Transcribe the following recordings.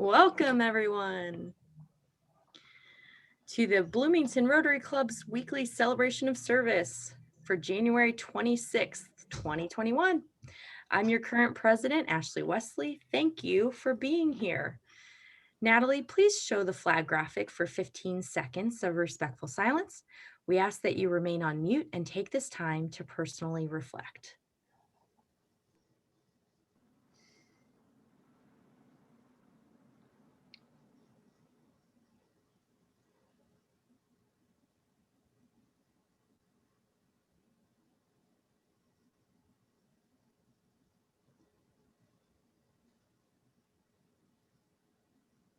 Welcome, everyone, to the Bloomington Rotary Club's weekly celebration of service for January 26th, 2021. I'm your current president, Ashley Wesley. Thank you for being here. Natalie, please show the flag graphic for 15 seconds of respectful silence. We ask that you remain on mute and take this time to personally reflect.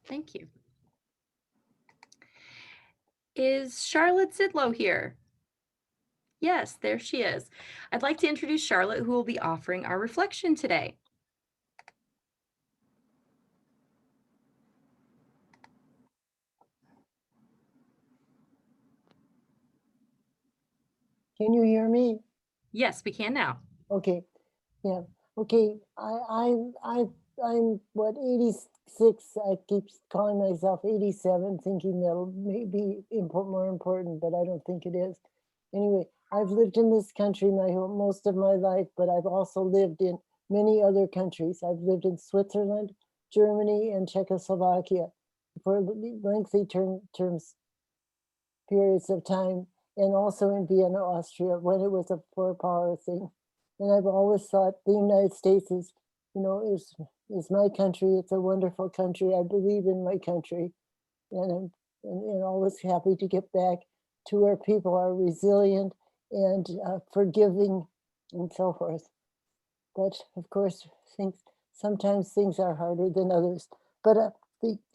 Thank you. Is Charlotte Zidlow here? Yes, there she is. I'd like to introduce Charlotte, who will be offering our reflection today. Can you hear me? Yes, we can now. Okay, yeah, okay. I'm what 86. I keep calling myself 87, thinking that'll maybe more important, but I don't think it is. Anyway, I've lived in this country most of my life, but I've also lived in many other countries. I've lived in Switzerland, Germany, and Czechoslovakia for lengthy periods of time, and also in Vienna, Austria, when it was a four-power thing. And I've always thought the United States is my country. It's a wonderful country. I believe in my country, and I'm always happy to get back to where people are resilient and forgiving and so forth. But of course, sometimes things are harder than others. But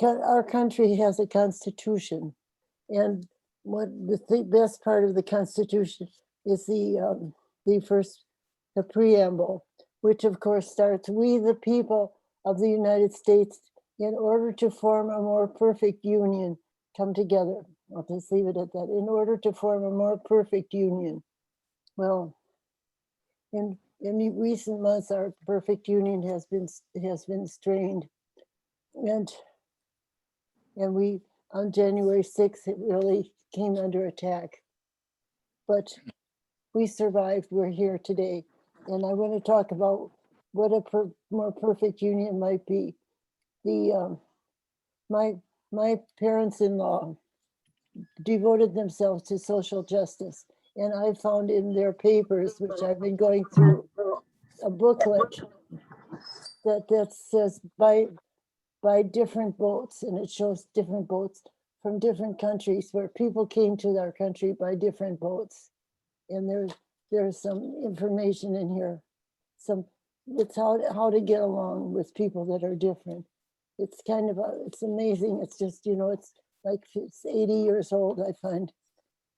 our country has a constitution, and what the best part of the Constitution is the preamble, which of course starts, "We, the people of the United States, in order to form a more perfect union, come together." I'll just leave it at that. In order to form a more perfect union. Well, in recent months, our perfect union has been strained, and we on January 6th, it really came under attack. But we survived. We're here today. And I want to talk about what a more perfect union might be. My parents-in-law devoted themselves to social justice. And I found in their papers, which I've been going through, a booklet that says by different boats, and it shows different boats from different countries where people came to our country by different boats. And there's some information in here. It's how to get along with people that are different. It's kind of it's amazing. It's just, it's like it's 80 years old, I find.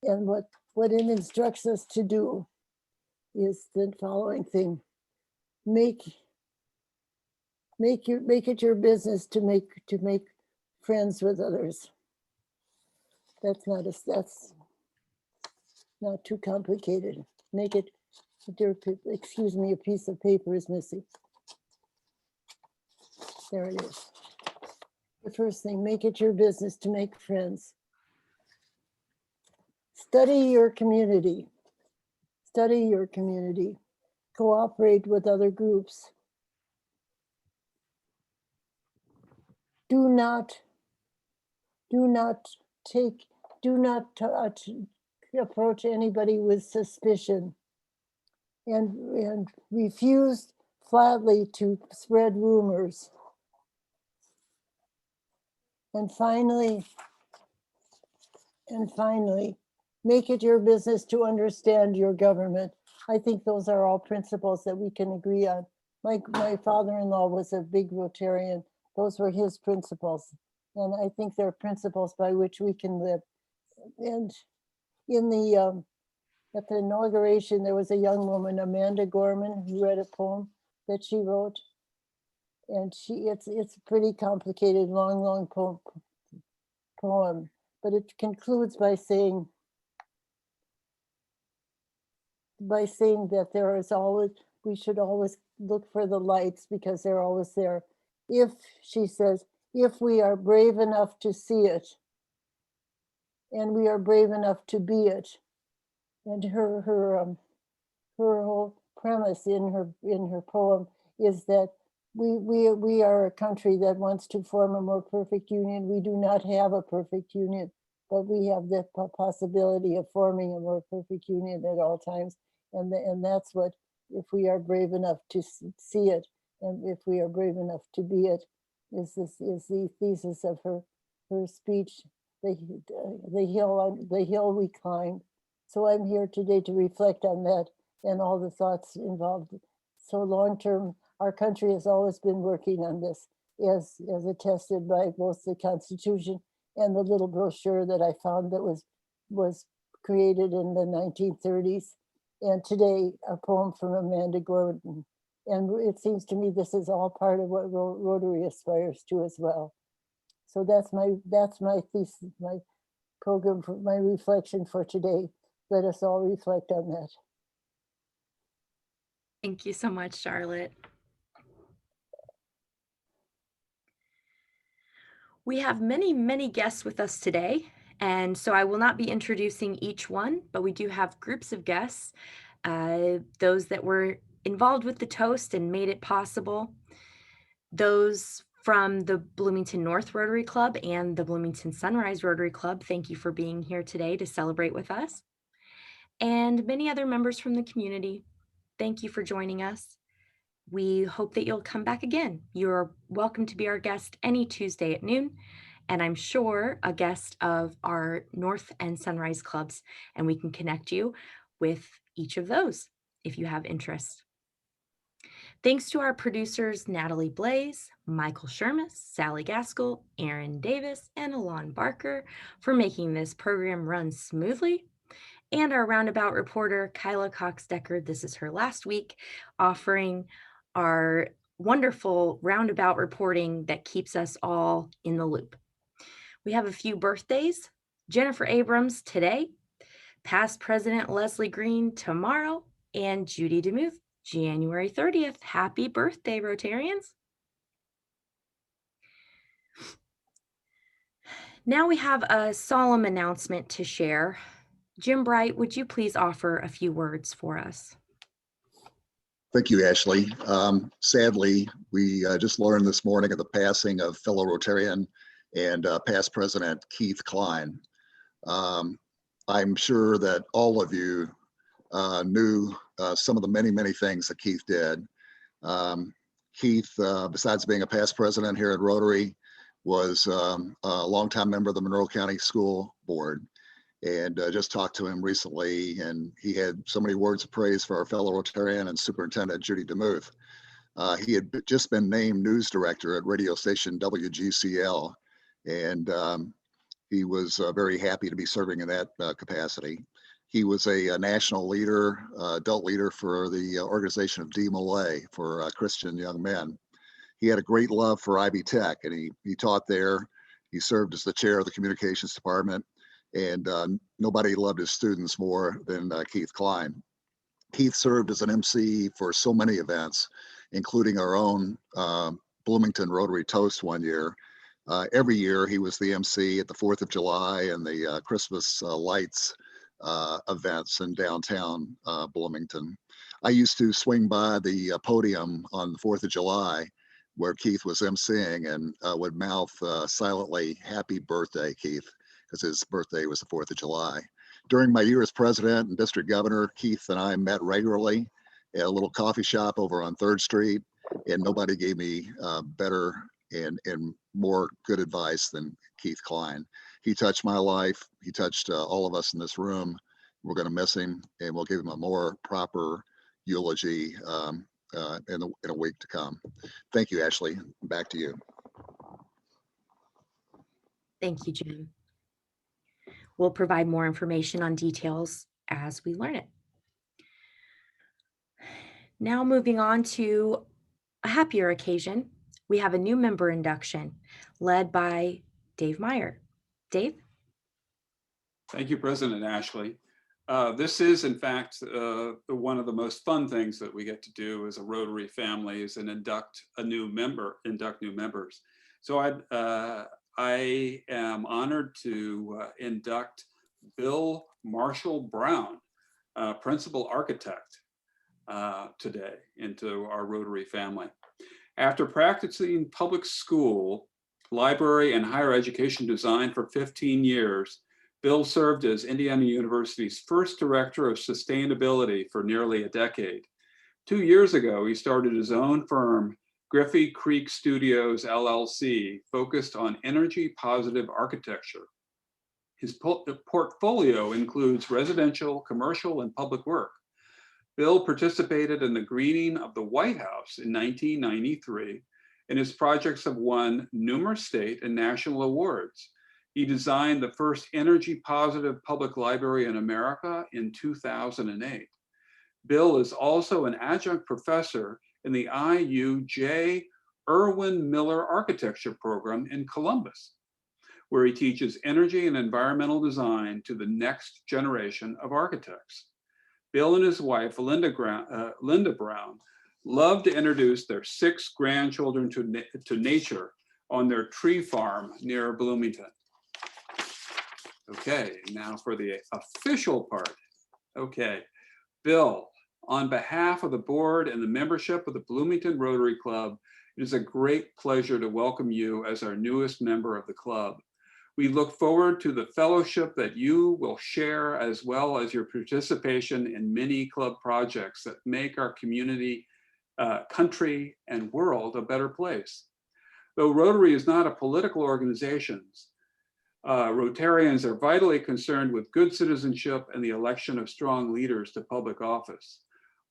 And what it instructs us to do is the following thing: make it your business to make friends with others. That's not too complicated. Make it, excuse me, a piece of paper is missing. There it is. The first thing, make it your business to make friends. Study your community. Study your community. Cooperate with other groups. Do not approach anybody with suspicion, and refuse flatly to spread rumors. And finally, make it your business to understand your government. I think those are all principles that we can agree on. My father-in-law was a big Rotarian. Those were his principles. And I think they're principles by which we can live. And in at the inauguration, there was a young woman, Amanda Gorman, who read a poem that she wrote. And it's a pretty complicated, long poem, but it concludes by saying that we should always look for the lights, because they're always there. She says, if we are brave enough to see it, and we are brave enough to be it. And her whole premise in her poem is that we are a country that wants to form a more perfect union. We do not have a perfect union, but we have the possibility of forming a more perfect union at all times. And that's what, if we are brave enough to see it, and if we are brave enough to be it, is the thesis of her speech. The hill we climbed. So I'm here today to reflect on that and all the thoughts involved. So long term, our country has always been working on this, as attested by both the Constitution and the little brochure that I found that was created in the 1930s. And today, a poem from Amanda Gordon. And it seems to me this is all part of what Rotary aspires to as well. So that's my thesis, my program, for my reflection for today. Let us all reflect on that. Thank you so much, Charlotte. We have many, many guests with us today, and so I will not be introducing each one, but we do have groups of guests, those that were involved with the toast and made it possible, those from the Bloomington North Rotary Club and the Bloomington Sunrise Rotary Club. Thank you for being here today to celebrate with us, and many other members from the community. Thank you for joining us. We hope that you'll come back again. You're welcome to be our guest any Tuesday at noon, and I'm sure a guest of our North and Sunrise clubs, and we can connect you with each of those if you have interest. Thanks to our producers, Natalie Blaze, Michael Shermis, Sally Gaskell, Aaron Davis, and Alon Barker for making this program run smoothly. And our roundabout reporter, Kyla Cox-Decker. This is her last week offering our wonderful roundabout reporting that keeps us all in the loop. We have a few birthdays. Jennifer Abrams today, past President Leslie Green tomorrow, and Judy DeMuth, January 30th. Happy birthday, Rotarians. Now we have a solemn announcement to share. Jim Bright, would you please offer a few words for us? Thank you, Ashley. Sadly, we just learned this morning of the passing of fellow Rotarian and past President Keith Klein. I'm sure that all of you knew some of the many, many things that Keith did. Keith, besides being a past president here at Rotary, was a longtime member of the Monroe County School Board. And just talked to him recently, and he had so many words of praise for our fellow Rotarian and Superintendent Judy DeMuth. He had just been named news director at radio station WGCL, and he was very happy to be serving in that capacity. He was a national leader, adult leader for the organization of D. Millay for Christian young men. He had a great love for Ivy Tech, and he taught there. He served as the chair of the communications department. And nobody loved his students more than Keith Klein. Keith served as an MC for so many events, including our own Bloomington Rotary Toast one year. Every year he was the MC at the 4th of July and the Christmas lights events in downtown Bloomington. I used to swing by the podium on the 4th of July where Keith was MCing and would mouth silently, "Happy birthday, Keith," because his birthday was the 4th of July. During my year as president and district governor, Keith and I met regularly at a little coffee shop over on 3rd Street, and nobody gave me better and more good advice than Keith Klein. He touched my life. He touched all of us in this room. We're going to miss him, and we'll give him a more proper eulogy in a week to come. Thank you, Ashley. Back to you. Thank you, Jim. We'll provide more information on details as we learn it. Now moving on to a happier occasion, we have a new member induction led by Dave Meyer. Dave? Thank you, President Ashley. This is, in fact, one of the most fun things that we get to do as a Rotary family is induct new members. So I am honored to induct Bill Marshall Brown, Principal Architect, today into our Rotary family. After practicing public school, library, and higher education design for 15 years, Bill served as Indiana University's first director of sustainability for nearly a decade. 2 years ago, he started his own firm, Griffey Creek Studios, LLC, focused on energy positive architecture. His portfolio includes residential, commercial, and public work. Bill participated in the greening of the White House in 1993, and his projects have won numerous state and national awards. He designed the first energy positive public library in America in 2008. Bill is also an adjunct professor in the IUJ Irwin Miller Architecture Program in Columbus, where he teaches energy and environmental design to the next generation of architects. Bill and his wife, Linda Brown, love to introduce their 6 grandchildren to nature on their tree farm near Bloomington. Okay, now for the official part. Okay, Bill, on behalf of the board and the membership of the Bloomington Rotary Club, it is a great pleasure to welcome you as our newest member of the club. We look forward to the fellowship that you will share, as well as your participation in many club projects that make our community, country, and world a better place. Though Rotary is not a political organization, Rotarians are vitally concerned with good citizenship and the election of strong leaders to public office.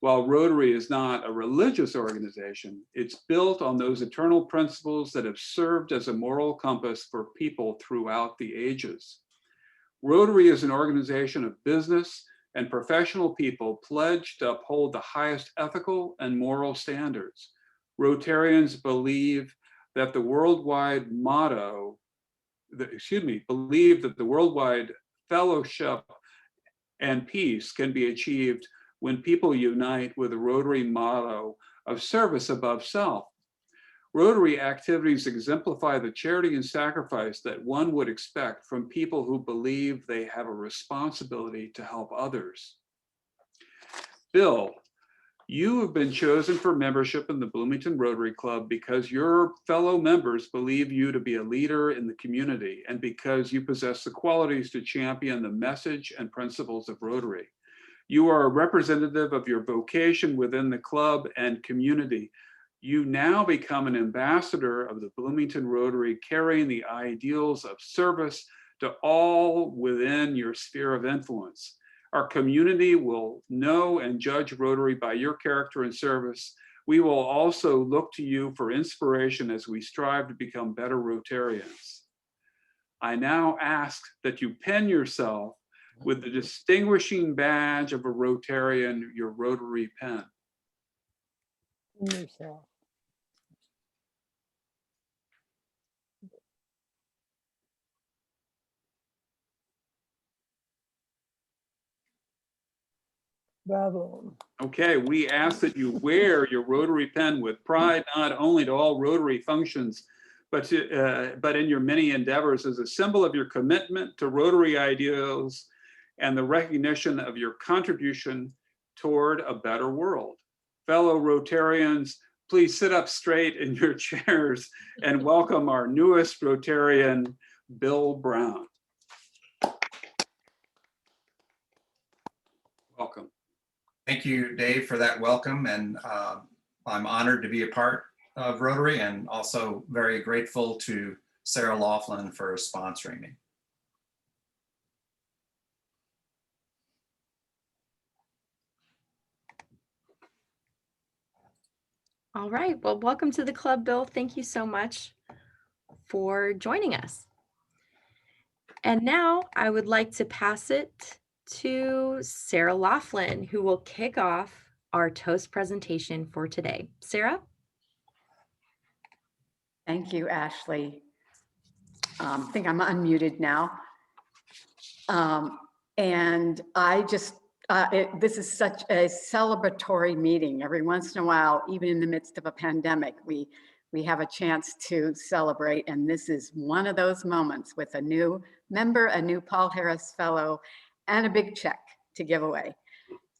While Rotary is not a religious organization, it's built on those eternal principles that have served as a moral compass for people throughout the ages. Rotary is an organization of business and professional people pledged to uphold the highest ethical and moral standards. Rotarians believe that the worldwide fellowship and peace can be achieved when people unite with the Rotary motto of service above self. Rotary activities exemplify the charity and sacrifice that one would expect from people who believe they have a responsibility to help others. Bill, you have been chosen for membership in the Bloomington Rotary Club because your fellow members believe you to be a leader in the community and because you possess the qualities to champion the message and principles of Rotary. You are a representative of your vocation within the club and community. You now become an ambassador of the Bloomington Rotary, carrying the ideals of service to all within your sphere of influence. Our community will know and judge Rotary by your character and service. We will also look to you for inspiration as we strive to become better Rotarians. I now ask that you pen yourself with the distinguishing badge of a Rotarian, your Rotary pen. Yourself. Bravo. Okay, we ask that you wear your Rotary pen with pride, not only to all Rotary functions, but in your many endeavors as a symbol of your commitment to Rotary ideals and the recognition of your contribution toward a better world. Fellow Rotarians, please sit up straight in your chairs and welcome our newest Rotarian, Bill Brown. Welcome. Thank you, Dave, for that welcome. And I'm honored to be a part of Rotary and also very grateful to Sarah Laughlin for sponsoring me. All right, well, welcome to the club, Bill. Thank you so much for joining us. And now I would like to pass it to Sarah Laughlin, who will kick off our toast presentation for today. Sarah? Thank you, Ashley. I think I'm unmuted now. And I just, this is such a celebratory meeting. Every once in a while, even in the midst of a pandemic, we we have a chance to celebrate. And this is one of those moments with a new member, a new Paul Harris Fellow, and a big check to give away.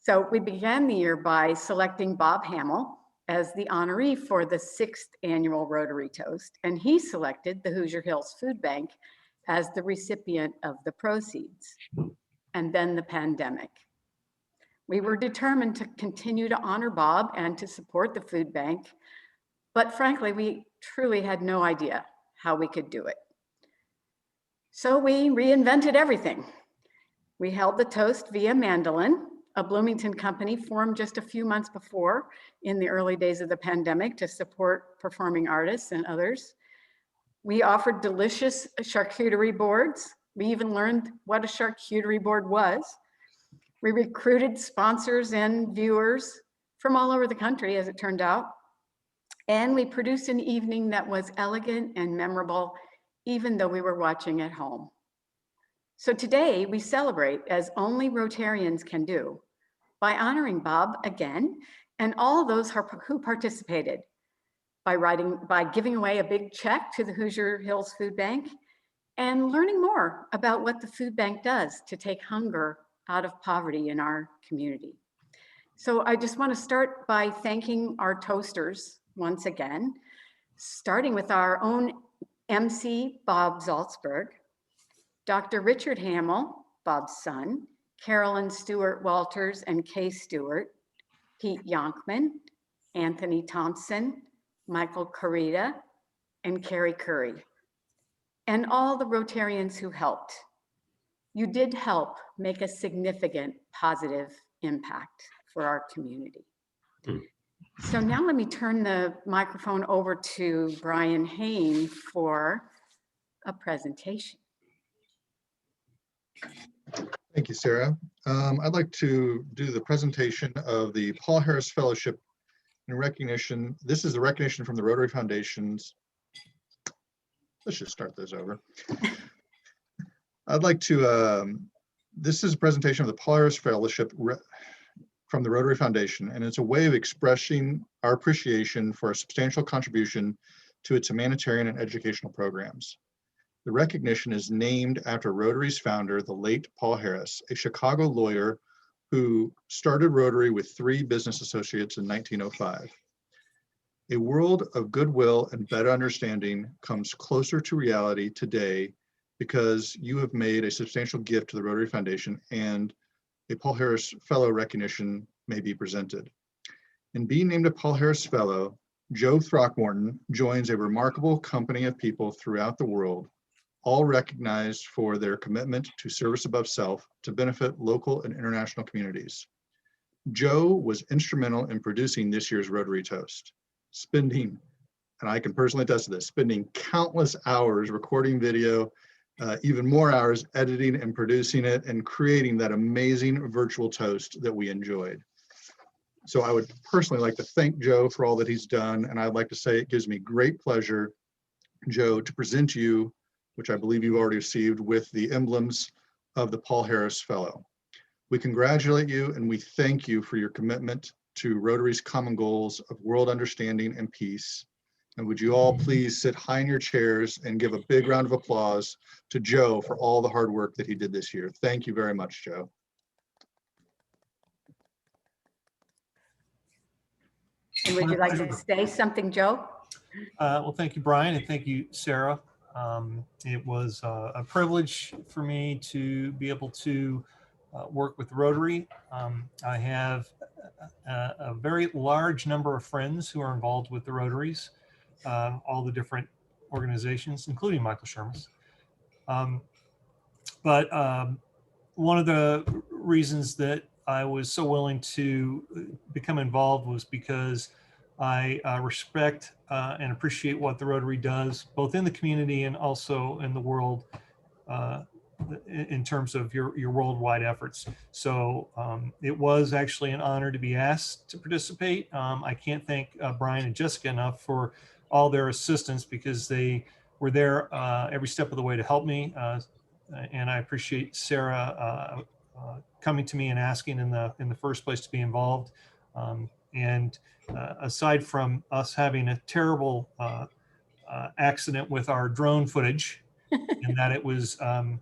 So we began the year by selecting Bob Hammel as the honoree for the 6th annual Rotary Toast. And he selected the Hoosier Hills Food Bank as the recipient of the proceeds. And then the pandemic. We were determined to continue to honor Bob and to support the food bank, but frankly, we truly had no idea how we could do it. So we reinvented everything. We held the toast via mandolin, a Bloomington company formed just a few months before in the early days of the pandemic to support performing artists and others. We offered delicious charcuterie boards. We even learned what a charcuterie board was. We recruited sponsors and viewers from all over the country, as it turned out. And we produced an evening that was elegant and memorable, even though we were watching at home. So today we celebrate, as only Rotarians can do, by honoring Bob again and all those who participated, by giving away a big check to the Hoosier Hills Food Bank and learning more about what the food bank does to take hunger out of poverty in our community. So I just want to start by thanking our toasters once again, starting with our own MC, Bob Salzberg, Dr. Richard Hammel, Bob's son, Carolyn Stewart Walters and Kay Stewart, Pete Yonkman, Anthony Thompson, Michael Carita, and Carrie Curry, and all the Rotarians who helped. You did help make a significant positive impact for our community. So now let me turn the microphone over to Brian Hain for a presentation. Thank you, Sarah. I'd like to do the presentation of the Paul Harris Fellowship in recognition. This is the recognition from the Rotary Foundation's. Let's just start this over. I'd like to, this is a presentation of the Paul Harris Fellowship from the Rotary Foundation, and it's a way of expressing our appreciation for a substantial contribution to its humanitarian and educational programs. The recognition is named after Rotary's founder, the late Paul Harris, a Chicago lawyer who started Rotary with 3 business associates in 1905. A world of goodwill and better understanding comes closer to reality today because you have made a substantial gift to the Rotary Foundation, and a Paul Harris Fellow recognition may be presented. In being named a Paul Harris Fellow, Joe Throckmorton joins a remarkable company of people throughout the world, all recognized for their commitment to service above self to benefit local and international communities. Joe was instrumental in producing this year's Rotary Toast, spending, and I can personally attest to this, spending countless hours recording video, even more hours editing and producing it and creating that amazing virtual toast that we enjoyed. So I would personally like to thank Joe for all that he's done. And I'd like to say it gives me great pleasure, Joe, to present you, which I believe you've already received, with the emblems of the Paul Harris Fellow. We congratulate you and we thank you for your commitment to Rotary's common goals of world understanding and peace. And would you all please sit high in your chairs and give a big round of applause to Joe for all the hard work that he did this year. Thank you very much, Joe. And would you like to say something, Joe? Well, thank you, Brian, and thank you, Sarah. It was a privilege for me to be able to work with Rotary. I have a very large number of friends who are involved with the Rotaries, all the different organizations, including Michael Sherman's. But one of the reasons that I was so willing to become involved was because I respect and appreciate what the Rotary does, both in the community and also in the world, in terms of your worldwide efforts. So it was actually an honor to be asked to participate. I can't thank Brian and Jessica enough for all their assistance, because they were there every step of the way to help me. And I appreciate Sarah coming to me and asking in the first place to be involved. And aside from us having a terrible accident with our drone footage, in that it was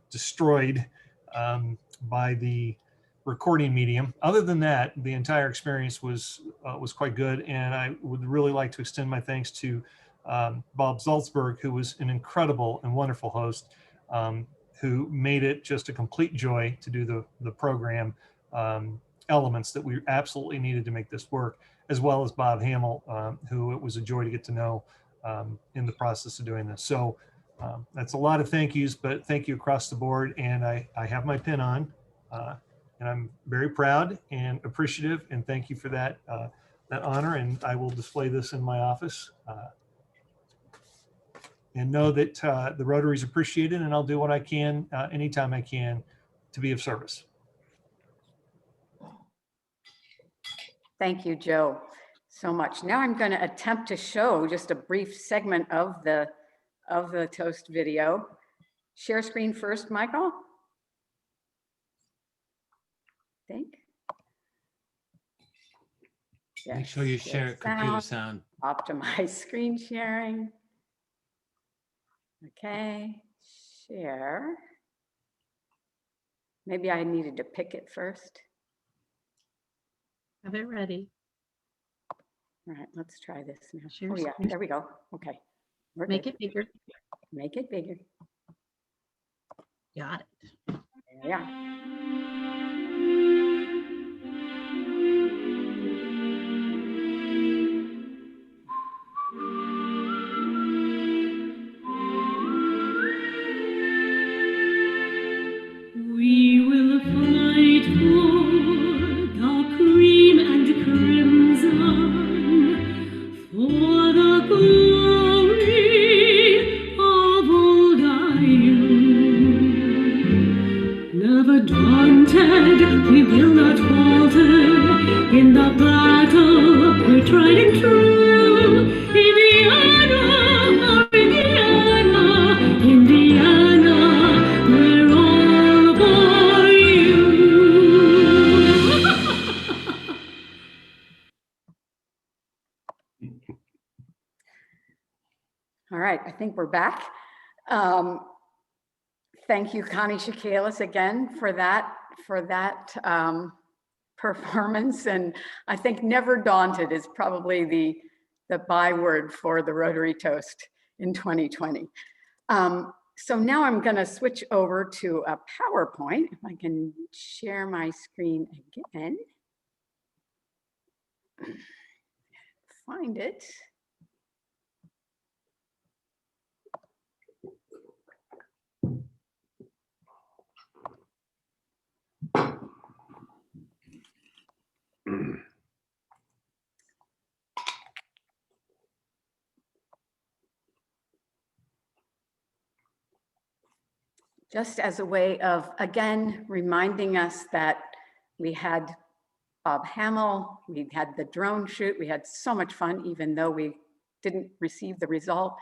destroyed by the recording medium. Other than that, the entire experience was quite good, and I would really like to extend my thanks to Bob Salzberg, who was an incredible and wonderful host, who made it just a complete joy to do the program elements that we absolutely needed to make this work, as well as Bob Hammel, who it was a joy to get to know in the process of doing this. So that's a lot of thank yous, but thank you across the board. And I have my pin on, and I'm very proud and appreciative, and thank you for that honor. And I will display this in my office. And know that the Rotary is appreciated, and I'll do what I can anytime I can to be of service. Thank you, Joe, so much. Now I'm going to attempt to show just a brief segment of the toast video. Share screen first, Michael. Think. Make sure you share computer sound. Optimize screen sharing. Okay, share. Maybe I needed to pick it first. Have it ready. All right, let's try this now. Share Oh yeah, screen. there we go. Okay. We're Make good. it bigger. Make it bigger. Got it. Yeah. We will fight for the cream and crimson, for the glory of old Iron. Never daunted, we will not falter. In the battle, we're tried and true. Indiana, our Indiana, Indiana, we're all for you. All right, I think we're back. Thank you, Connie Shakalis, again for that performance. And I think never daunted is probably the byword for the Rotary Toast in 2020. So now I'm going to switch over to a PowerPoint. If I can share my screen again. Find it. Just as a way of, again, reminding us that we had Bob Hammel, we had the drone shoot, we had so much fun, even though we didn't receive the result.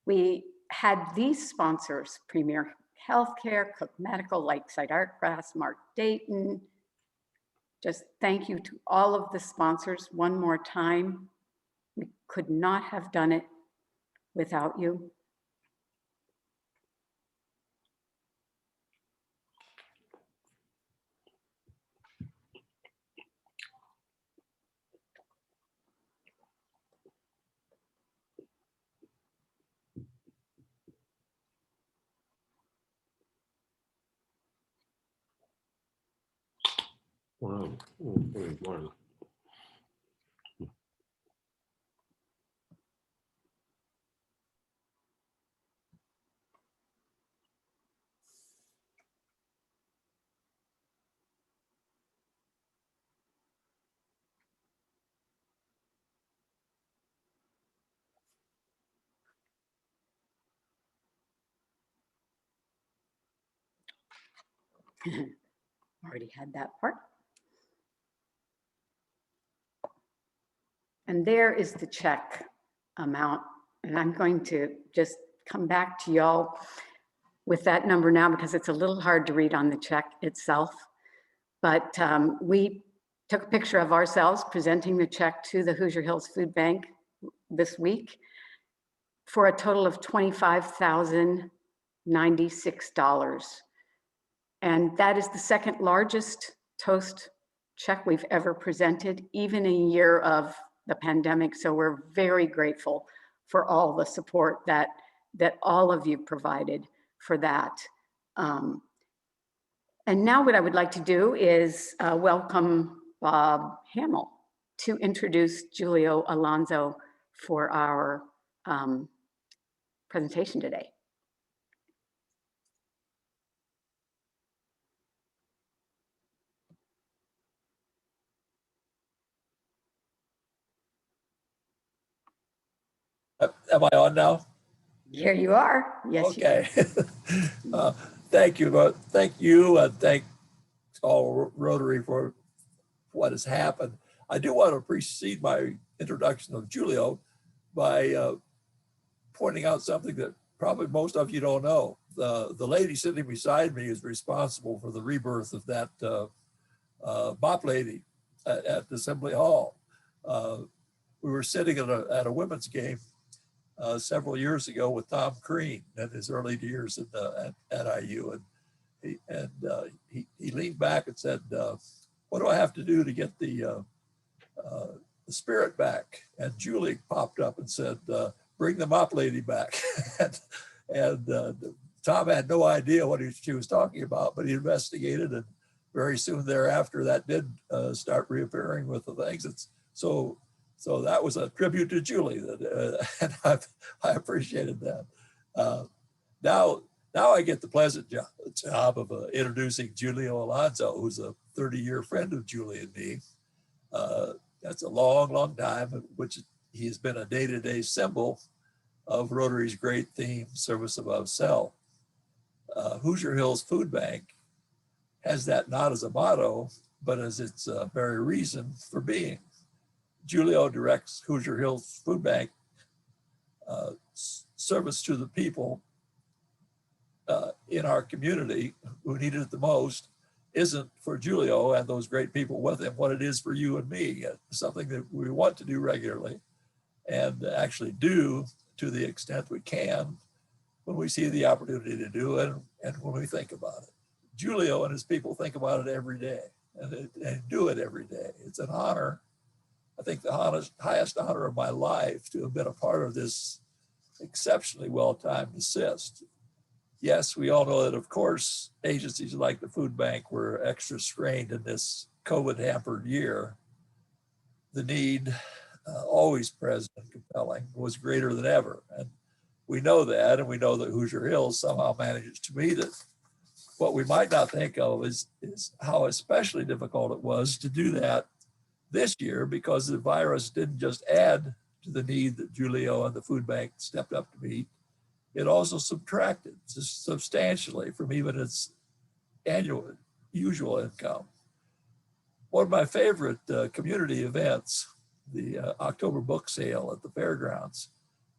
We had these sponsors: Premier Healthcare, Cook Medical, Lakeside Artgrass, Mark Dayton. Just thank you to all of the sponsors one more time. We could not have done it without you. Wow. Wow. Already had that part. And there is the check amount. And I'm going to just come back to y'all with that number now because it's a little hard to read on the check itself. But we took a picture of ourselves presenting the check to the Hoosier Hills Food Bank this week for a total of $25,096. And that is the second largest toast check we've ever presented, even in a year of the pandemic. So we're very grateful for all the support that all of you provided for that. And now what I would like to do is welcome Bob Hammel to introduce Julio Alonso for our presentation today. Am I on now? Here you are. Yes, okay. Thank you. Thank you, and thank all Rotary for what has happened. I do want to precede my introduction of Julio by pointing out something that probably most of you don't know. The lady sitting beside me is responsible for the rebirth of that mop lady at Assembly Hall. We were sitting at a women's game several years ago with Tom Crean in his early years at IU, and he leaned back and said, "What do I have to do to get the spirit back?" And Julie popped up and said, "Bring the mop lady back." and Tom had no idea what she was talking about, but he investigated, and very soon thereafter, that did start reappearing with the things. So that was a tribute to Julie, and I appreciated that. Now I get the pleasant job of introducing Julio Alonso, who's a 30-year friend of Julie and me. That's a long, long time, which he has been a day-to-day symbol of Rotary's great theme, service above self. Hoosier Hills Food Bank has that not as a motto, but as its very reason for being. Julio directs Hoosier Hills Food Bank service to the people in our community who need it the most isn't for Julio and those great people with him what it is for you and me. Something that we want to do regularly and actually do to the extent we can when we see the opportunity to do it and when we think about it. Julio and his people think about it every day and do it every day. It's an honor. I think the highest honor of my life to have been a part of this exceptionally well-timed assist. Yes, we all know that, of course, agencies like the food bank were extra strained in this COVID-hampered year. The need, always present and compelling, was greater than ever. And we know that, and we know that Hoosier Hills somehow manages to meet it. What we might not think of is how especially difficult it was to do that this year, because the virus didn't just add to the need that Julio and the food bank stepped up to meet, it also subtracted substantially from even its annual usual income. One of my favorite community events, the October book sale at the fairgrounds,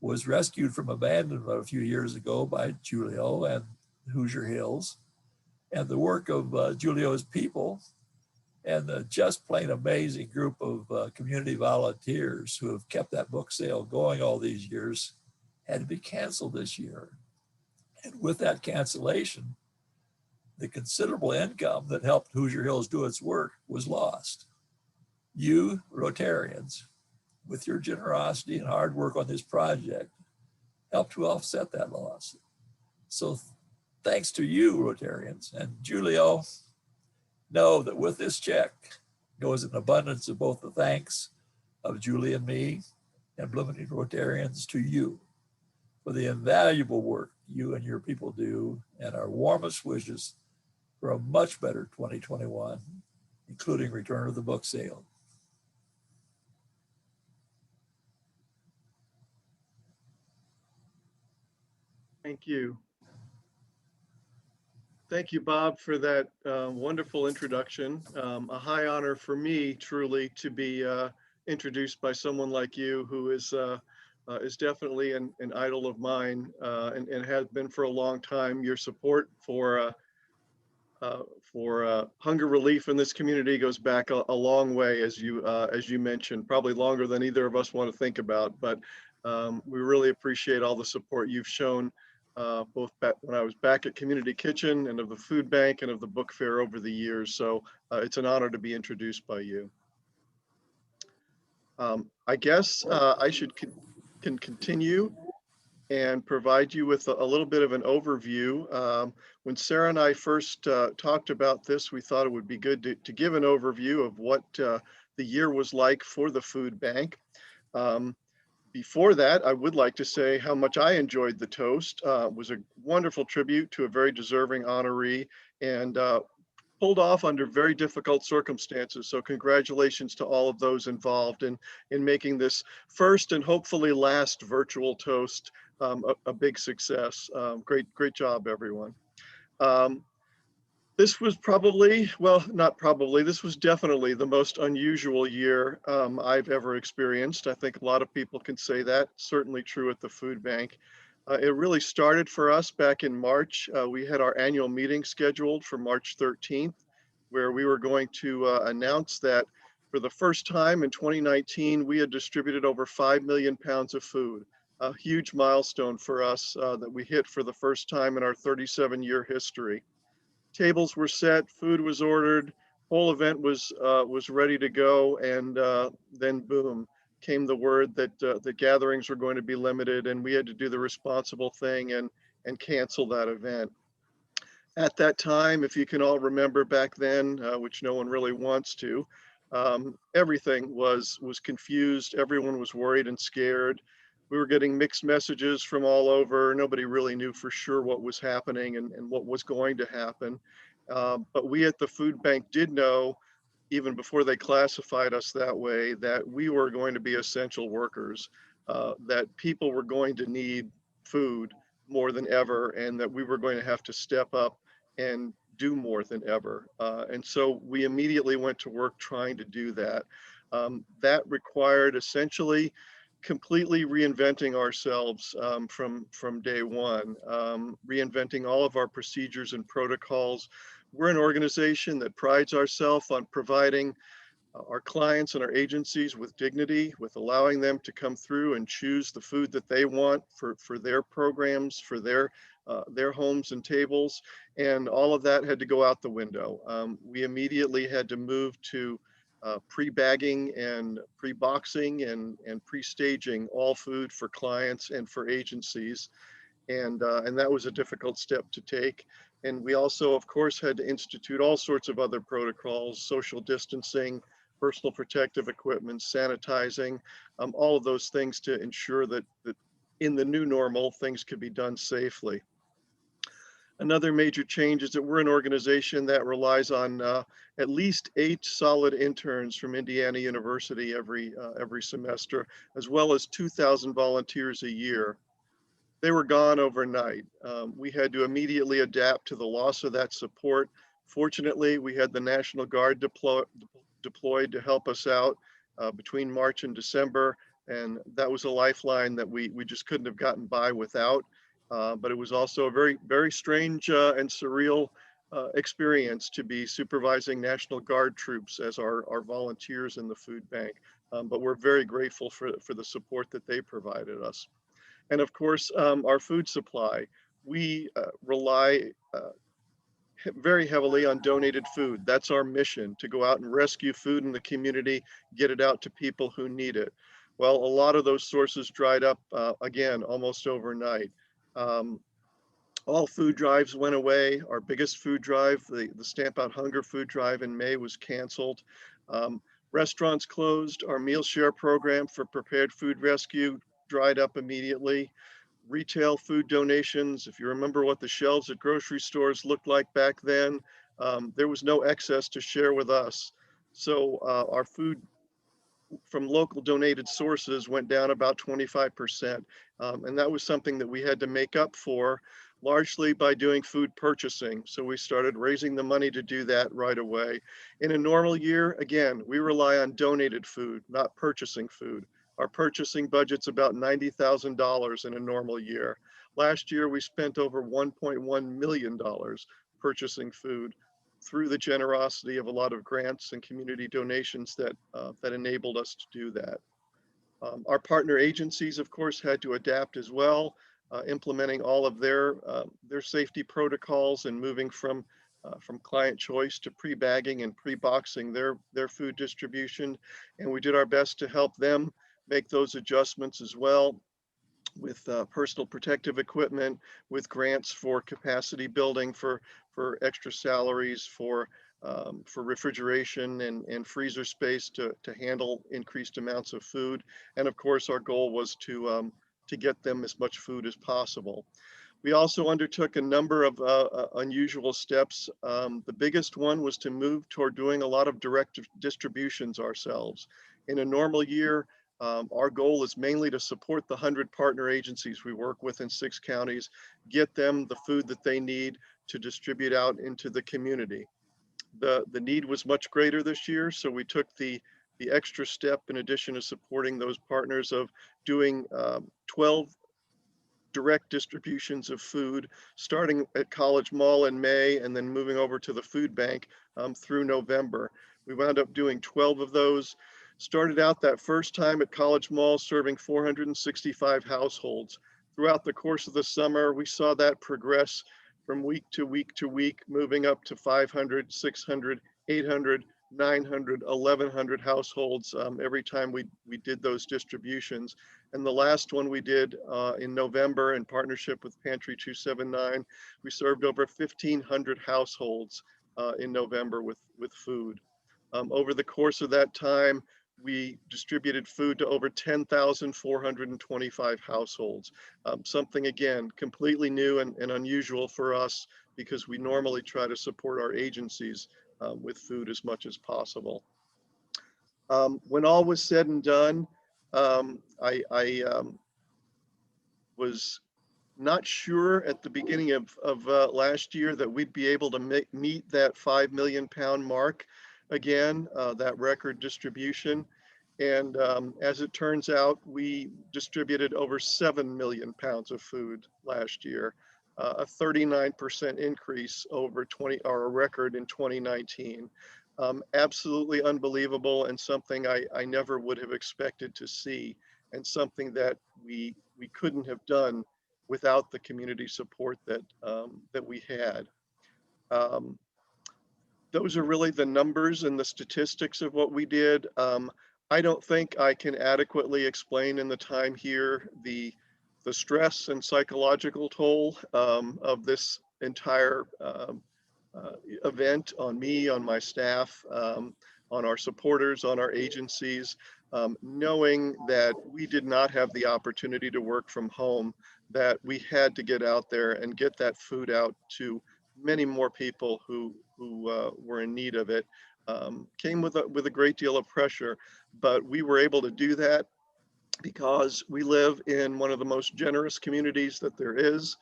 was rescued from abandonment a few years ago by Julio and Hoosier Hills. And the work of Julio's people and the just plain amazing group of community volunteers who have kept that book sale going all these years had to be canceled this year. And with that cancellation, the considerable income that helped Hoosier Hills do its work was lost. You, Rotarians, with your generosity and hard work on this project, helped to offset that loss. So thanks to you, Rotarians, and Julio, know that with this check goes an abundance of both the thanks of Julie and me and Bloomington Rotarians to you for the invaluable work you and your people do, and our warmest wishes for a much better 2021, including return of the book sale. Thank you. Thank you, Bob, for that wonderful introduction. A high honor for me, truly, to be introduced by someone like you, who is definitely an idol of mine and has been for a long time. Your support for hunger relief in this community goes back a long way, as you mentioned, probably longer than either of us want to think about. But we really appreciate all the support you've shown, both back when I was back at Community Kitchen and of the food bank and of the book fair over the years. So it's an honor to be introduced by you. I guess I can continue and provide you with a little bit of an overview. When Sarah and I first talked about this, we thought it would be good to give an overview of what the year was like for the food bank. Before that, I would like to say how much I enjoyed the toast. It was a wonderful tribute to a very deserving honoree, and pulled off under very difficult circumstances. So congratulations to all of those involved in making this first and hopefully last virtual toast a big success. Great job, everyone. This was probably, well, not probably, this was definitely the most unusual year I've ever experienced. I think a lot of people can say that, certainly true at the food bank. It really started for us back in March. We had our annual meeting scheduled for March 13th, where we were going to announce that for the first time in 2019, we had distributed over 5 million pounds of food, a huge milestone for us that we hit for the first time in our 37-year history. Tables were set, food was ordered, whole event was ready to go, and then boom, came the word that the gatherings were going to be limited, and we had to do the responsible thing and cancel that event. At that time, if you can all remember back then, which no one really wants to, everything was confused. Everyone was worried and scared. We were getting mixed messages from all over. Nobody really knew for sure what was happening and what was going to happen. But we at the food bank did know, even before they classified us that way, that we were going to be essential workers, that people were going to need food more than ever, and that we were going to have to step up and do more than ever. And so we immediately went to work trying to do that. That required essentially completely reinventing ourselves from day one, reinventing all of our procedures and protocols. We're an organization that prides ourselves on providing our clients and our agencies with dignity, with allowing them to come through and choose the food that they want for their programs, for their homes and tables. And all of that had to go out the window. We immediately had to move to pre-bagging and pre-boxing and pre-staging all food for clients and for agencies. And that was a difficult step to take. And we also, of course, had to institute all sorts of other protocols, social distancing, personal protective equipment, sanitizing, all of those things to ensure that in the new normal, things could be done safely. Another major change is that we're an organization that relies on at least 8 solid interns from Indiana University every semester, as well as 2,000 volunteers a year. They were gone overnight. We had to immediately adapt to the loss of that support. Fortunately, we had the National Guard deployed to help us out between March and December, and that was a lifeline that we just couldn't have gotten by without. But it was also a very, very strange and surreal experience to be supervising National Guard troops as our volunteers in the food bank. But we're very grateful for the support that they provided us. And of course, our food supply. We rely very heavily on donated food. That's our mission, to go out and rescue food in the community, get it out to people who need it. Well, a lot of those sources dried up again, almost overnight. All food drives went away. Our biggest food drive, the Stamp Out Hunger food drive in May, was canceled. Restaurants closed. Our meal share program for prepared food rescue dried up immediately. Retail food donations, if you remember what the shelves at grocery stores looked like back then, there was no excess to share with us. So our food from local donated sources went down about 25%. And that was something that we had to make up for, largely by doing food purchasing. So we started raising the money to do that right away. In a normal year, again, we rely on donated food, not purchasing food. Our purchasing budget's about $90,000 in a normal year. Last year, we spent over $1.1 million purchasing food through the generosity of a lot of grants and community donations that, that enabled us to do that. Our partner agencies, of course, had to adapt as well, implementing all of their safety protocols and moving from client choice to pre-bagging and pre-boxing their food distribution. And we did our best to help them make those adjustments as well, with personal protective equipment, with grants for capacity building, for extra salaries, for refrigeration and freezer space to handle increased amounts of food. And of course, our goal was to get them as much food as possible. We also undertook a number of unusual steps. The biggest one was to move toward doing a lot of direct distributions ourselves. In a normal year, our goal is mainly to support the 100 partner agencies we work with in 6 counties, get them the food that they need to distribute out into the community. The need was much greater this year, so we took the extra step, in addition to supporting those partners, of doing 12 direct distributions of food, starting at College Mall in May and then moving over to the food bank through November. We wound up doing 12 of those. Started out that first time at College Mall serving 465 households. Throughout the course of the summer, we saw that progress from week to week to week, moving up to 500, 600, 800, 900, 1,100 households every time we did those distributions. And the last one we did in November in partnership with Pantry 279, we served over 1,500 households in November with food. Over the course of that time, we distributed food to over 10,425 households. Something, again, completely new and unusual for us, because we normally try to support our agencies with food as much as possible. When all was said and done, I was not sure at the beginning of last year that we'd be able to meet that 5 million pound mark again, that record distribution. And as it turns out, we distributed over 7 million pounds of food last year, a 39% increase over our record in 2019. Absolutely unbelievable, and something I never would have expected to see, and something that we couldn't have done without the community support that we had. Those are really the numbers and the statistics of what we did. I don't think I can adequately explain in the time here the stress and psychological toll of this entire event on me, on my staff, on our supporters, on our agencies, knowing that we did not have the opportunity to work from home, that we had to get out there and get that food out to many more people who were in need of it. Came with a great deal of pressure, but we were able to do that because we live in one of the most generous communities that there is,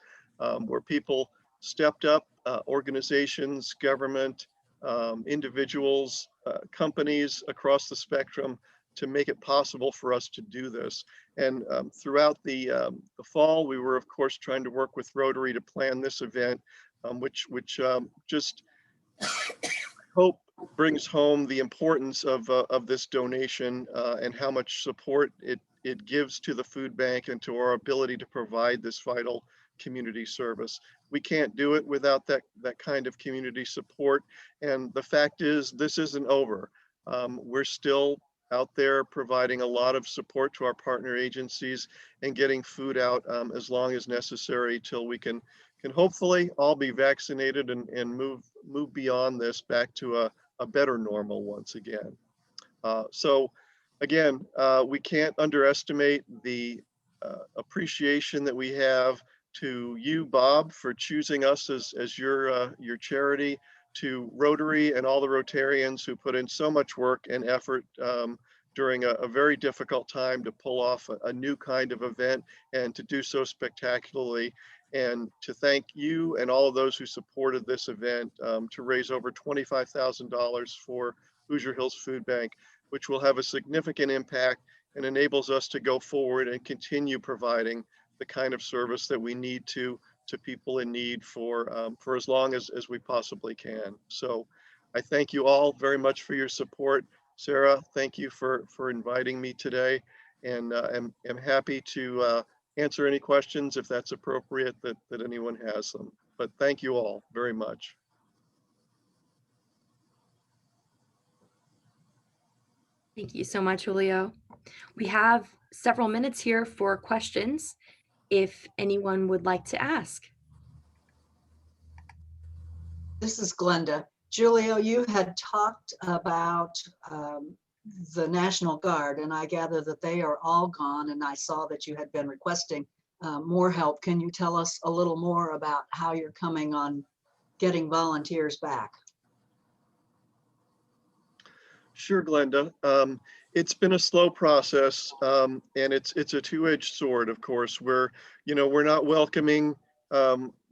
where people stepped up, organizations, government, individuals, companies across the spectrum, to make it possible for us to do this. And throughout the fall, we were, of course, trying to work with Rotary to plan this event, which just hope brings home the importance of this donation and how much support it gives to the food bank and to our ability to provide this vital community service. We can't do it without that kind of community support. And the fact is, this isn't over. We're still out there providing a lot of support to our partner agencies and getting food out as long as necessary till we can hopefully all be vaccinated and move beyond this back to a better normal once again. So again, we can't underestimate the appreciation that we have to you, Bob, for choosing us as your charity, to Rotary and all the Rotarians who put in so much work and effort during a very difficult time to pull off a new kind of event and to do so spectacularly. And to thank you and all of those who supported this event to raise over $25,000 for Hoosier Hills Food Bank, which will have a significant impact and enables us to go forward and continue providing the kind of service that we need to to people in need for as long as we possibly can. So I thank you all very much for your support. Sarah, thank you for inviting me today, and am happy to answer any questions if that's appropriate that anyone has them. But thank you all very much. Thank you so much, Julio. We have several minutes here for questions if anyone would like to ask. This is Glenda. Julio, you had talked about the National Guard, and I gather that they are all gone, and I saw that you had been requesting more help. Can you tell us a little more about how you're coming on getting volunteers back? Sure, Glenda. It's been a slow process, and it's a two-edged sword. Of course, we're not welcoming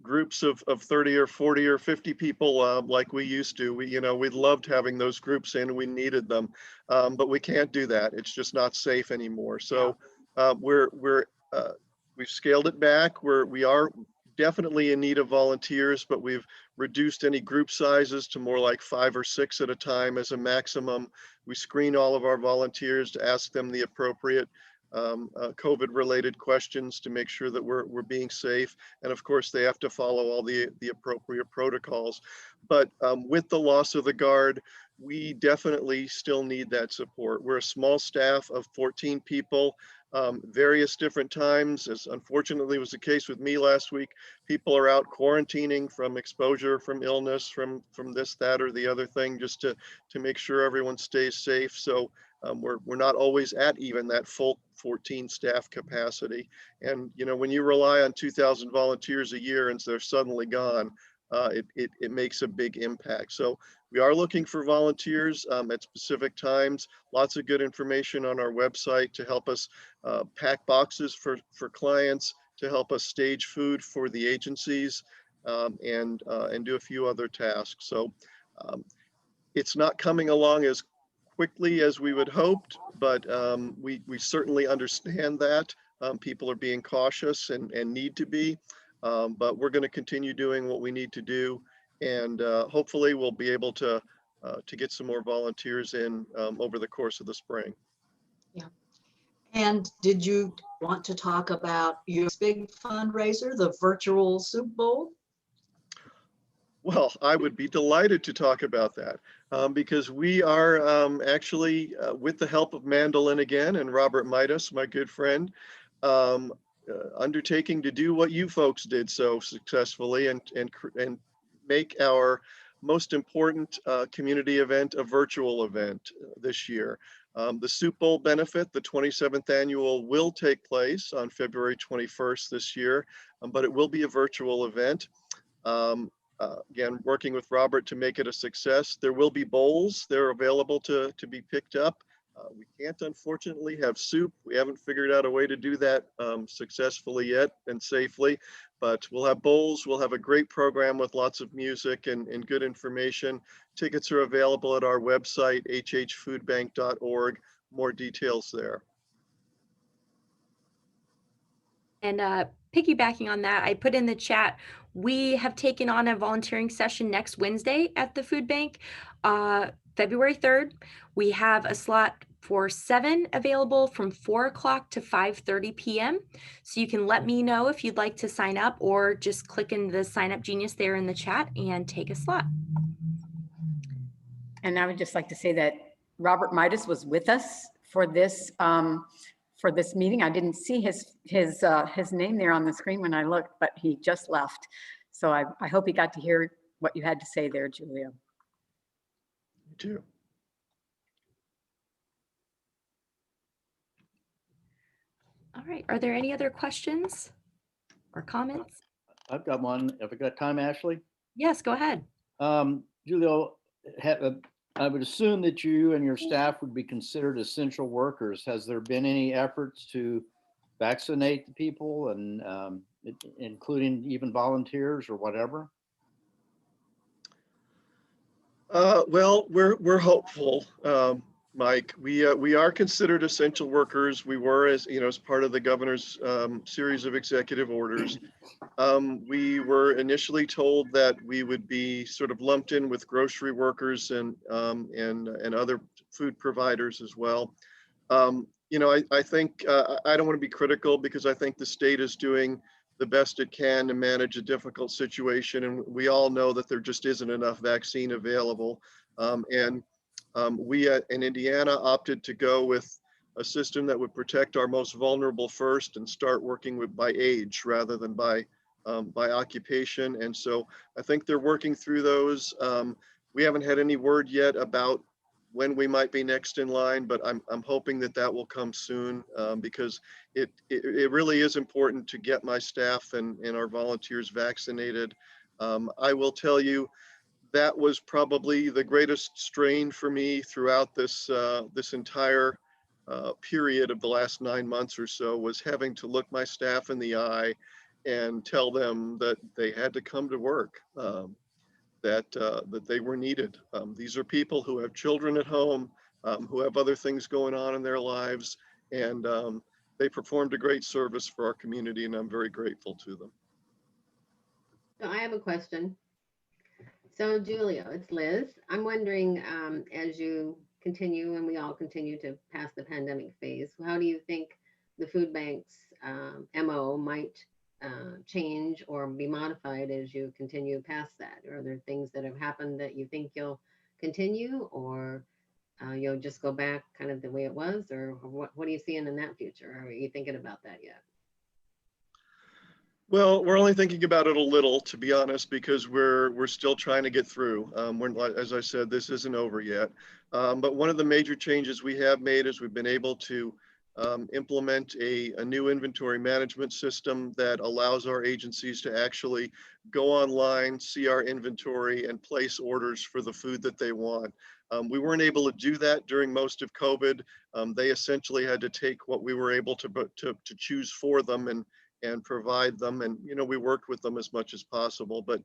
groups of 30 or 40 or 50 people like we used to. We loved having those groups in. We needed them, but we can't do that. It's just not safe anymore. So we've scaled it back. We are definitely in need of volunteers, but we've reduced any group sizes to more like 5 or 6 at a time as a maximum. We screen all of our volunteers to ask them the appropriate COVID-related questions to make sure that we're being safe. And of course, they have to follow all the appropriate protocols. But with the loss of the Guard, we definitely still need that support. We're a small staff of 14 people. Various different times, as unfortunately was the case with me last week, people are out quarantining from exposure, from illness, from this, that, or the other thing, just to make sure everyone stays safe. So we're not always at even that full 14 staff capacity. And when you rely on 2,000 volunteers a year and they're suddenly gone, it makes a big impact. So we are looking for volunteers at specific times. Lots of good information on our website to help us pack boxes for clients, to help us stage food for the agencies, and do a few other tasks. So it's not coming along as quickly as we would hoped, but we certainly understand that. People are being cautious and need to be. But we're going to continue doing what we need to do, and hopefully we'll be able to get some more volunteers in over the course of the spring. Yeah. And did you want to talk about your big fundraiser, the virtual Soup Bowl? Well, I would be delighted to talk about that because we are actually, with the help of Mandolin again and Robert Midas, my good friend, undertaking to do what you folks did so successfully and make our most important community event a virtual event this year. The Soup Bowl benefit, the 27th annual, will take place on February 21st this year, but it will be a virtual event. Again, working with Robert to make it a success. There will be bowls. They're available to be picked up. We can't, unfortunately, have soup. We haven't figured out a way to do that successfully yet and safely, but we'll have bowls. We'll have a great program with lots of music and good information. Tickets are available at our website, hhfoodbank.org. More details there. And piggybacking on that, I put in the chat, we have taken on a volunteering session next Wednesday at the food bank, February 3rd. We have a slot for 7 available from 4 o'clock to 5:30 p.m. So you can let me know if you'd like to sign up, or just click in the sign up genius there in the chat and take a slot. And I would just like to say that Robert Midas was with us for this meeting. I didn't see his name there on the screen when I looked, but he just left. So I hope he got to hear what you had to say there, Julio. Me too. All right, are there any other questions or comments? I've got one. Have I got time, Ashley? Yes, go ahead. Julio, I would assume that you and your staff would be considered essential workers. Has there been any efforts to vaccinate the people, and including even volunteers or whatever? Well, we're hopeful. Mike. We are considered essential workers. We were, as you know, as part of the governor's series of executive orders. We were initially told that we would be sort of lumped in with grocery workers and other food providers as well. You know, I think I don't want to be critical because I think the state is doing the best it can to manage a difficult situation, and we all know that there just isn't enough vaccine available. We in Indiana opted to go with a system that would protect our most vulnerable first and start working with by age rather than by occupation. And so I think they're working through those. We haven't had any word yet about when we might be next in line, but I'm hoping that that will come soon because it really is important to get my staff and our volunteers vaccinated. I will tell you, that was probably the greatest strain for me throughout this this entire period of the last 9 months or so, was having to look my staff in the eye and tell them that they had to come to work, that they were needed. These are people who have children at home, who have other things going on in their lives, and they performed a great service for our community, and I'm very grateful to them. So I have a question. So Julio, it's Liz. I'm wondering, as you continue and we all continue to pass the pandemic phase, how do you think the food bank's MO might change or be modified as you continue past that? Are there things that have happened that you think you'll continue, or you'll just go back kind of the way it was, or what are you seeing in that future? Are you thinking about that yet? Well, we're only thinking about it a little, to be honest, because we're still trying to get through. As I said, this isn't over yet. But one of the major changes we have made is we've been able to implement a new inventory management system that allows our agencies to actually go online, see our inventory, and place orders for the food that they want. We weren't able to do that during most of COVID. They essentially had to take what we were able to choose for them and provide them. And, you know, we worked with them as much as possible, but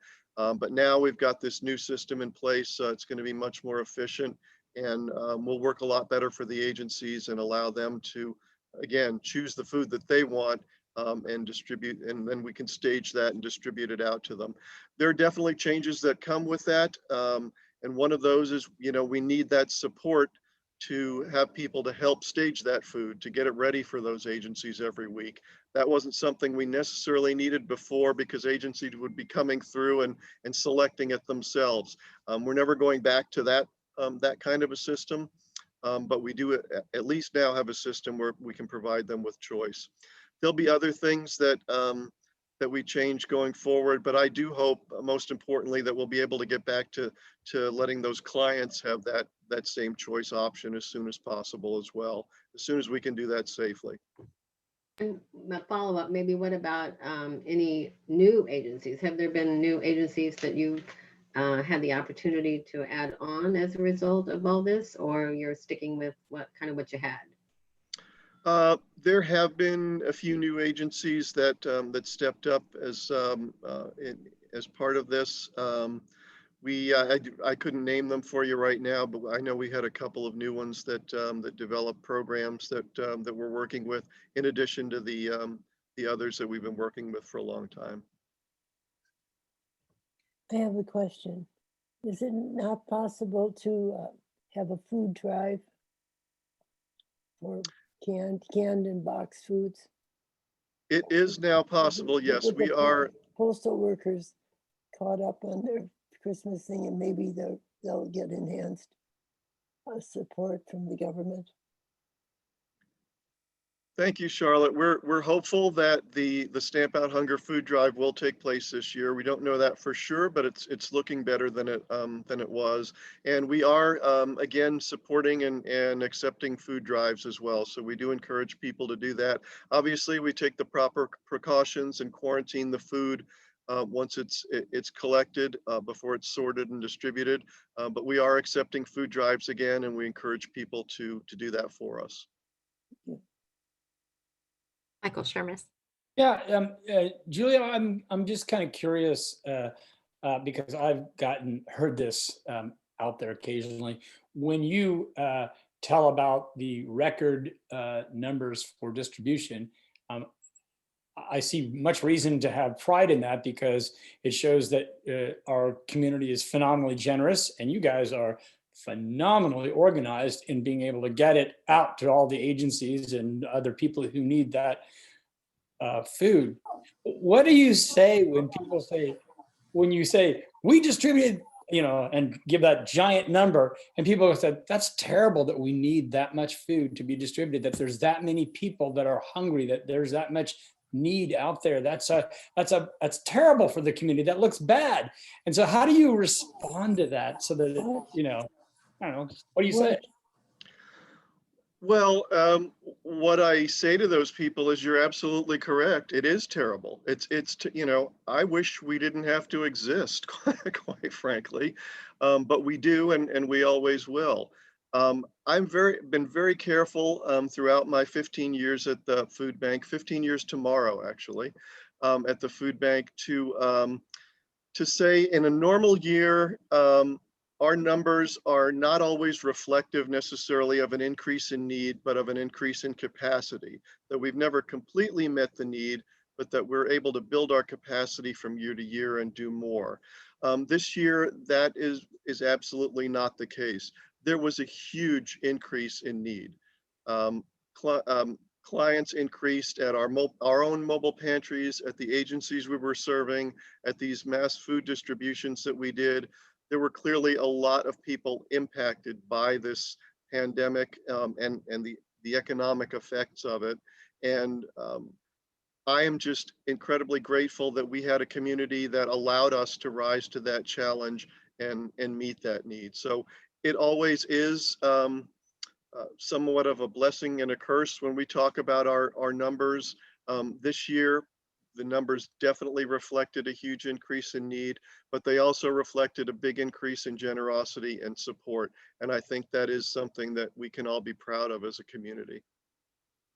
now we've got this new system in place. It's going to be much more efficient, and we'll work a lot better for the agencies and allow them to, again, choose the food that they want and distribute, and then we can stage that and distribute it out to them. There are definitely changes that come with that. And one of those is, you know, we need that support to have people to help stage that food, to get it ready for those agencies every week. That wasn't something we necessarily needed before because agencies would be coming through and selecting it themselves. We're never going back to that kind of a system, but we do at least now have a system where we can provide them with choice. There'll be other things that that we change going forward, but I do hope, most importantly, that we'll be able to get back to letting those clients have that same choice option as soon as possible as well, as soon as we can do that safely. And my follow-up, maybe what about any new agencies? Have there been new agencies that you've had the opportunity to add on as a result of all this, or you're sticking with what you had? There have been a few new agencies that that stepped up as part of this. I couldn't name them for you right now, but I know we had a couple of new ones that that developed programs that that we're working with, in addition to the others that we've been working with for a long time. I have a question. Is it not possible to have a food drive for canned and boxed foods? It is now possible, yes. With We the are. Postal workers caught up on their Christmas thing, and maybe they'll get enhanced support from the government. Thank you, Charlotte. We're hopeful that the Stamp Out Hunger food drive will take place this year. We don't know that for sure, but it's looking better than it was. And we are again supporting and accepting food drives as well. So we do encourage people to do that. Obviously, we take the proper precautions and quarantine the food once it's collected before it's sorted and distributed. But we are accepting food drives again, and we encourage people to do that for us. Michael Shermis. Yeah, Julia, I'm just kind of curious because I've heard this out there occasionally. When you tell about the record numbers for distribution. I see much reason to have pride in that because it shows that our community is phenomenally generous, and you guys are phenomenally organized in being able to get it out to all the agencies and other people who need that food. What do you say when people say, when you say, we distributed, and give that giant number, and people say, that's terrible that we need that much food to be distributed, that there's that many people that are hungry, that there's that much need out there. That's terrible for the community. That looks bad. And so how do you respond to that so that, I don't know, what do you say? Well, what I say to those people is you're absolutely correct. It is terrible. I wish we didn't have to exist, quite frankly, but we do, and we always will. I've been very careful throughout my 15 years at the food bank, 15 years tomorrow, actually, at the food bank to say in a normal year, our numbers are not always reflective necessarily of an increase in need, but of an increase in capacity, that we've never completely met the need, but that we're able to build our capacity from year to year and do more. This year, that is absolutely not the case. There was a huge increase in need. Clients increased at our own mobile pantries, at the agencies we were serving, at these mass food distributions that we did. There were clearly a lot of people impacted by this pandemic and the economic effects of it. And I am just incredibly grateful that we had a community that allowed us to rise to that challenge and meet that need. So it always is somewhat of a blessing and a curse when we talk about our numbers. This year, the numbers definitely reflected a huge increase in need, but they also reflected a big increase in generosity and support. And I think that is something that we can all be proud of as a community.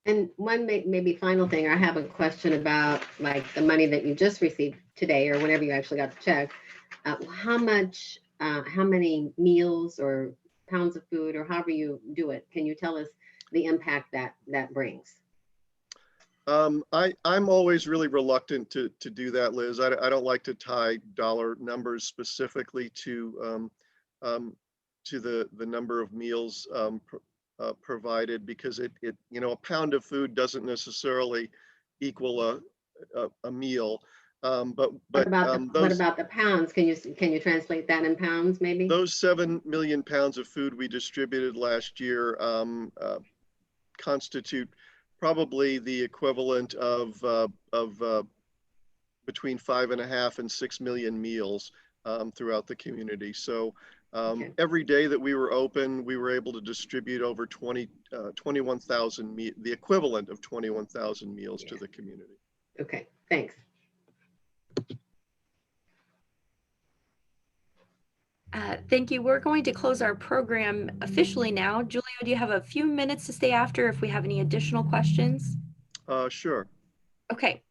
And one maybe final thing, I have a question about like the money that you just received today or whenever you actually got the check. How many meals or pounds of food or however you do it, can you tell us the impact that brings? I'm always really reluctant to do that, Liz. I don't like to tie dollar numbers specifically to the number of meals provided, because a pound of food doesn't necessarily equal a meal. What about the pounds? Can you translate that in pounds maybe? Those 7 million pounds of food we distributed last year constitute probably the equivalent of between 5.5 and 6 million meals throughout the community. So every day that we were open, we were able to distribute over 21,000 the equivalent of 21,000 meals to the community. Okay, thanks. Thank you. We're going to close our program officially now. Julio, do you have a few minutes to stay after if we have any additional questions? Sure. Okay.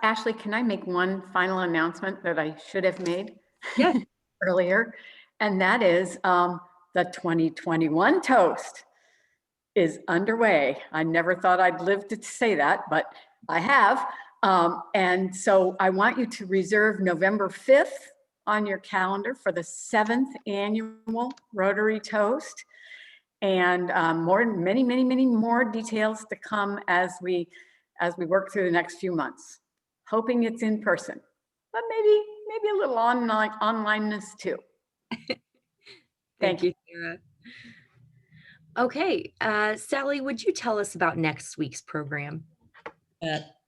Ashley, can I make one final announcement that I should have made yes. earlier? And that is the 2021 toast is underway. I never thought I'd live to say that, but I have. And so I want you to reserve November 5th on your calendar for the 7th annual Rotary Toast. And many more details to come as we work through the next few months. Hoping it's in person, but maybe a little onlineness too. Thank you, Sarah. Okay, Sally, would you tell us about next week's program?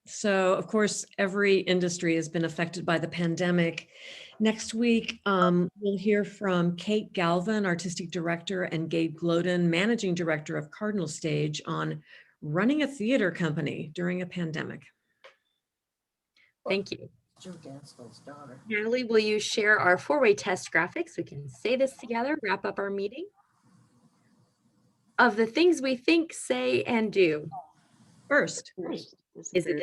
So, of course, every industry has been affected by the pandemic. Next week, we'll hear from Kate Galvin, Artistic Director, and Gabe Gloden, Managing Director of Cardinal Stage, on running a theater company during a pandemic. Thank you. Natalie, will you share our four-way test graphics? We can say this together, wrap up our meeting. Of the things we think, say, and do. First, is it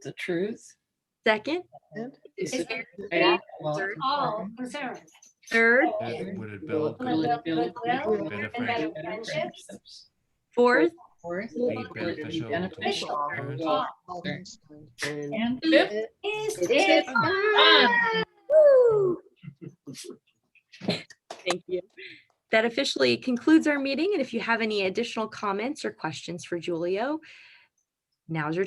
the truth? Second, is it all concerned? Third, Would it build better friendships? fourth, Be beneficial to parents? And fifth, It's thank you. That officially concludes our meeting. And if you have any additional comments or questions for Julio, now's your